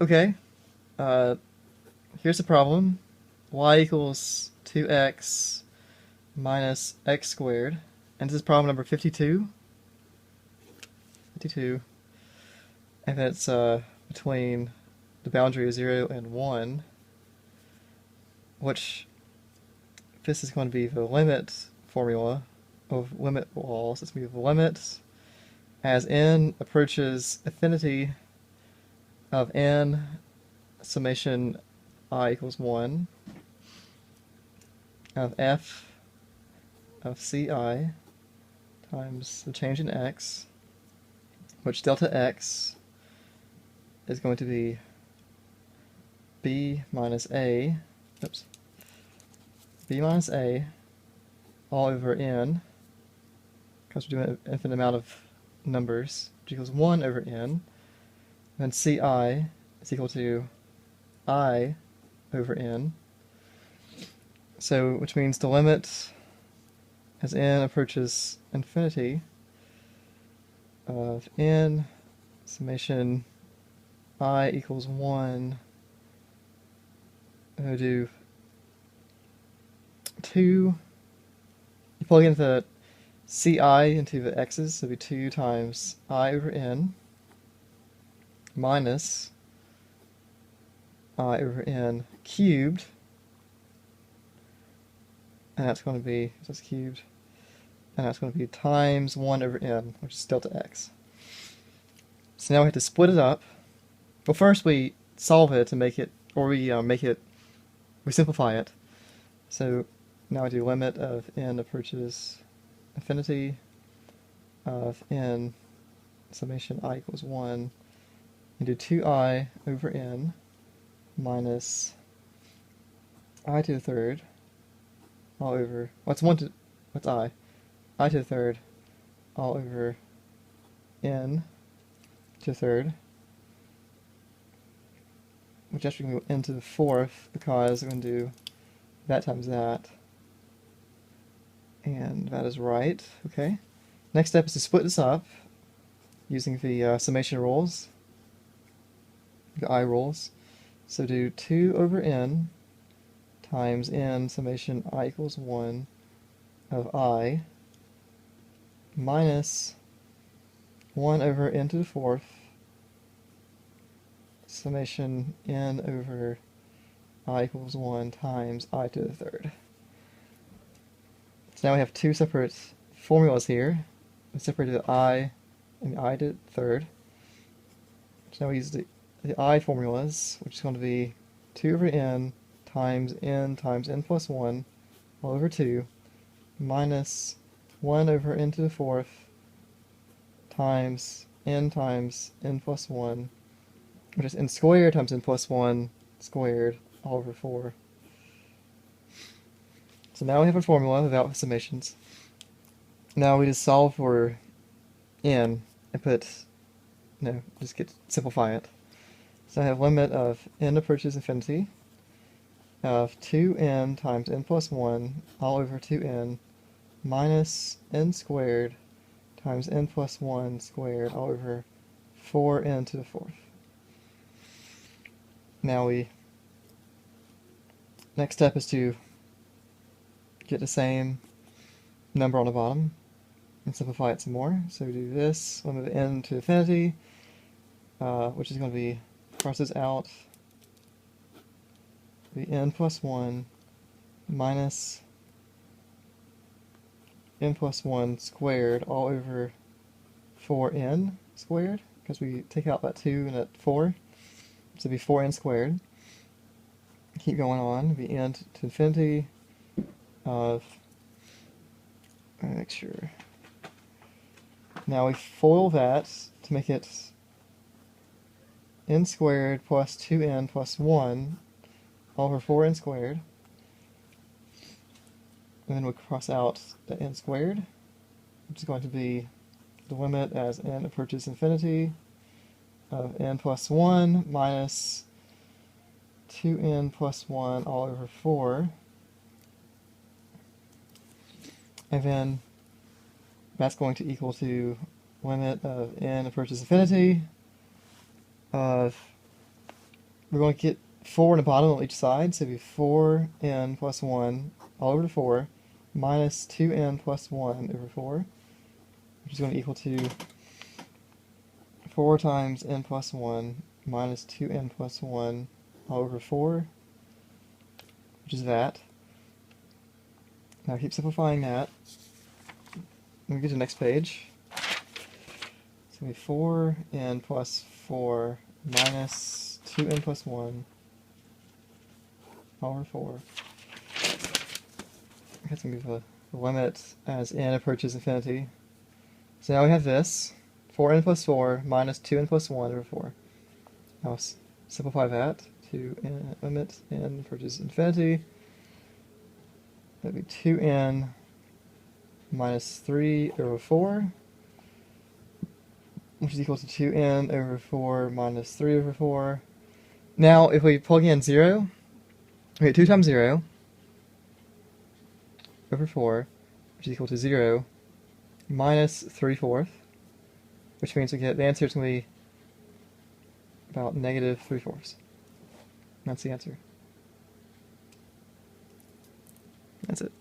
Okay, uh, here's the problem. Y equals 2x minus x squared. And this is problem number 52. 52. And it's between the boundary of 0 and 1, which this is going to be the limit formula of limit walls. It's going to be the limit as n approaches infinity of n summation I equals 1 of f of ci times the change in x, which delta x is going to be b minus a, oops, b minus a all over n, because we're doing an infinite amount of numbers, which equals 1 over n. And ci is equal to I over n. So, which means the limit as n approaches infinity of n summation I equals 1, I'm going to do 2, you plug in the ci into the x's, so it'll be 2 times I over n minus I over n cubed, and that's going to be, that's cubed, and that's going to be times 1 over n, which is delta x. So now we have to split it up. Well, first we solve it to make it, or we we simplify it. So now we do limit of n approaches infinity of n summation I equals 1, and do 2i over n minus I to the third all over, what's 1 to, what's I to the third all over n to the third, which actually can go n to the fourth because we're going to do that times that, and that is right. Okay. Next step is to split this up using the summation rules, the I rules. So do 2 over n times n summation I equals 1 of I minus 1 over n to the fourth summation n over I equals 1 times I to the third. So now we have two separate formulas here. We separated the I and the I to the third. So now we use the I formulas, which is going to be 2 over n times n plus 1 all over 2 minus 1 over n to the fourth times n plus 1, which is n squared times n plus 1 squared all over 4. So now we have a formula without summations. Now we just solve for n and put, no, just simplify it. So I have limit of n approaches infinity of 2n times n plus 1 all over 2n minus n squared times n plus 1 squared all over 4n to the fourth. Now next step is to get the same number on the bottom and simplify it some more. So we do this, limit of n to infinity, which is going to be, cross this out, be n plus 1 minus n plus 1 squared all over 4n squared, because we take out that 2 and that 4, so it'd be 4n squared. Keep going on, be n to infinity of, make sure, now we FOIL that to make it n squared plus 2n plus 1 all over 4n squared, and then we'll cross out the n squared, which is going to be the limit as n approaches infinity of n plus 1 minus 2n plus 1 all over 4, and then that's going to equal to limit of n approaches infinity of we're going to get 4 in the bottom on each side, so it'll be 4n plus 1 all over 4 minus 2n plus 1 over 4, which is going to equal to 4 times n plus 1 minus 2n plus 1 all over 4, which is that. Now keep simplifying that. Let me get to the next page. It's going to be 4n plus 4 minus 2n plus 1 all over 4. That's going to be the limit as n approaches infinity. So now we have this. 4n plus 4 minus 2n plus 1 over 4. Now simplify that to n, limit n approaches infinity. That would be 2n minus 3 over 4, which is equal to 2n over 4 minus 3 over 4. Now, if we plug in 0, we get 2 times 0 over 4, which is equal to 0 minus 3/4, which means we get the answer is going to be about negative 3/4. That's the answer. That's it.